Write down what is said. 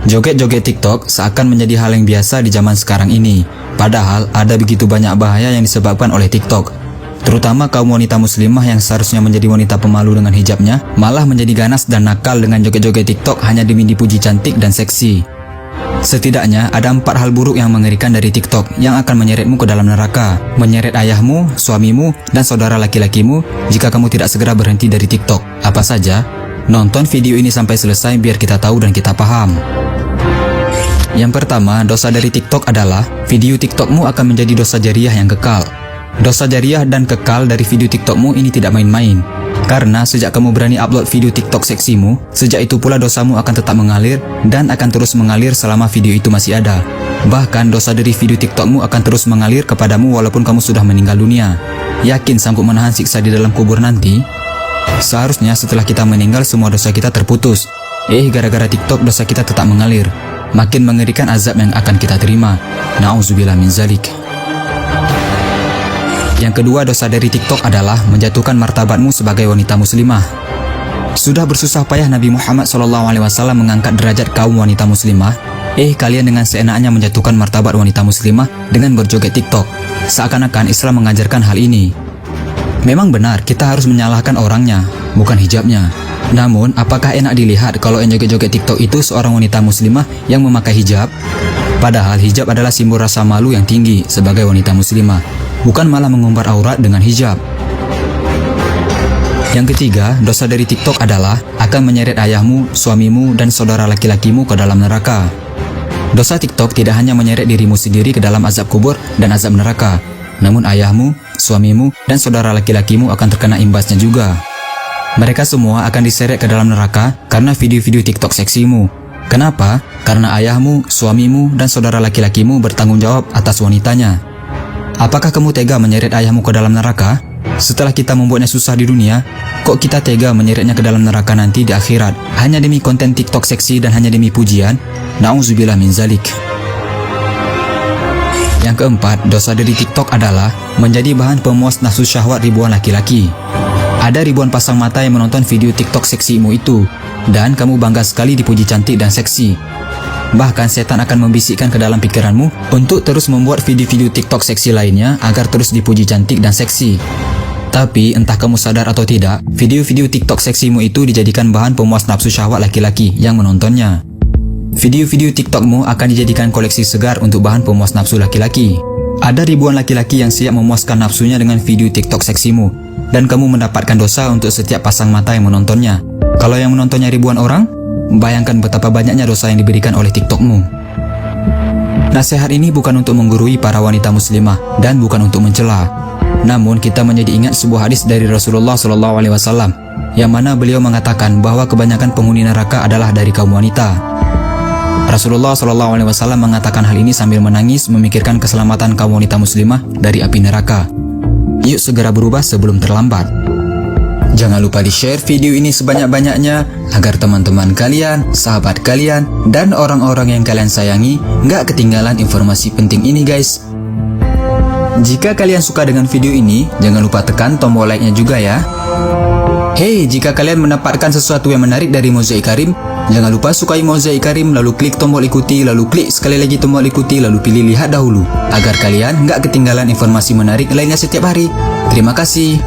Joget-joget TikTok seakan menjadi hal yang biasa di zaman sekarang ini. Padahal ada begitu banyak bahaya yang disebabkan oleh TikTok. Terutama kaum wanita muslimah yang seharusnya menjadi wanita pemalu dengan hijabnya, malah menjadi ganas dan nakal dengan joget-joget TikTok hanya demi dipuji cantik dan seksi. Setidaknya ada 4 hal buruk yang mengerikan dari TikTok yang akan menyeretmu ke dalam neraka, menyeret ayahmu, suamimu, dan saudara laki-lakimu jika kamu tidak segera berhenti dari TikTok. Apa saja? Nonton video ini sampai selesai biar kita tahu dan kita paham. Yang pertama, dosa dari TikTok adalah video TikTokmu akan menjadi dosa jariah yang kekal. Dosa jariah dan kekal dari video TikTokmu ini tidak main-main. Karena sejak kamu berani upload video TikTok seksimu, sejak itu pula dosamu akan tetap mengalir dan akan terus mengalir selama video itu masih ada. Bahkan dosa dari video TikTokmu akan terus mengalir kepadamu walaupun kamu sudah meninggal dunia. Yakin sanggup menahan siksa di dalam kubur nanti? Seharusnya setelah kita meninggal semua dosa kita terputus. Gara-gara TikTok dosa kita tetap mengalir. Makin mengerikan azab yang akan kita terima. Na'udzubillah min zalik. Yang kedua dosa dari TikTok adalah menjatuhkan martabatmu sebagai wanita muslimah. Sudah bersusah payah Nabi Muhammad SAW mengangkat derajat kaum wanita muslimah. Kalian dengan seenaknya menjatuhkan martabat wanita muslimah dengan berjoget TikTok. Seakan-akan Islam mengajarkan hal ini. Memang benar kita harus menyalahkan orangnya, bukan hijabnya. Namun, apakah enak dilihat kalau yang joget-joget TikTok itu seorang wanita muslimah yang memakai hijab? Padahal hijab adalah simbol rasa malu yang tinggi sebagai wanita muslimah, bukan malah mengumbar aurat dengan hijab. Yang ketiga, dosa dari TikTok adalah akan menyeret ayahmu, suamimu, dan saudara laki-lakimu ke dalam neraka. Dosa TikTok tidak hanya menyeret dirimu sendiri ke dalam azab kubur dan azab neraka, namun ayahmu, suamimu, dan saudara laki-lakimu akan terkena imbasnya juga. Mereka semua akan diseret ke dalam neraka karena video-video TikTok seksimu. Kenapa? Karena ayahmu, suamimu, dan saudara laki-lakimu bertanggung jawab atas wanitanya. Apakah kamu tega menyeret ayahmu ke dalam neraka? Setelah kita membuatnya susah di dunia, kok kita tega menyeretnya ke dalam neraka nanti di akhirat hanya demi konten TikTok seksi dan hanya demi pujian? Na'udzubillah min zalik. Yang keempat, dosa dari TikTok adalah menjadi bahan pemuas nafsu syahwat ribuan laki-laki. Ada ribuan pasang mata yang menonton video TikTok seksimu itu, dan kamu bangga sekali dipuji cantik dan seksi. Bahkan setan akan membisikkan ke dalam pikiranmu untuk terus membuat video-video TikTok seksi lainnya agar terus dipuji cantik dan seksi. Tapi entah kamu sadar atau tidak, video-video TikTok seksimu itu dijadikan bahan pemuas nafsu syahwat laki-laki yang menontonnya. Video-video TikTokmu akan dijadikan koleksi segar untuk bahan pemuas nafsu laki-laki. Ada ribuan laki-laki yang siap memuaskan nafsunya dengan video TikTok seksimu, dan kamu mendapatkan dosa untuk setiap pasang mata yang menontonnya. Kalau yang menontonnya ribuan orang, bayangkan betapa banyaknya dosa yang diberikan oleh TikTokmu. Nasihat ini bukan untuk menggurui para wanita muslimah dan bukan untuk mencela. Namun kita menjadi ingat sebuah hadis dari Rasulullah SAW, yang mana beliau mengatakan bahwa kebanyakan penghuni neraka adalah dari kaum wanita. Rasulullah SAW mengatakan hal ini sambil menangis memikirkan keselamatan kaum wanita muslimah dari api neraka. Yuk segera berubah sebelum terlambat. Jangan lupa di-share video ini sebanyak-banyaknya agar teman-teman kalian, sahabat kalian, dan orang-orang yang kalian sayangi nggak ketinggalan informasi penting ini guys. Jika kalian suka dengan video ini, jangan lupa tekan tombol like-nya juga ya. Jika kalian mendapatkan sesuatu yang menarik dari Mozaik Karim, jangan lupa sukai Mozaik Karim, lalu klik tombol ikuti, lalu klik sekali lagi tombol ikuti, lalu pilih lihat dahulu, agar kalian nggak ketinggalan informasi menarik lainnya setiap hari. Terima kasih.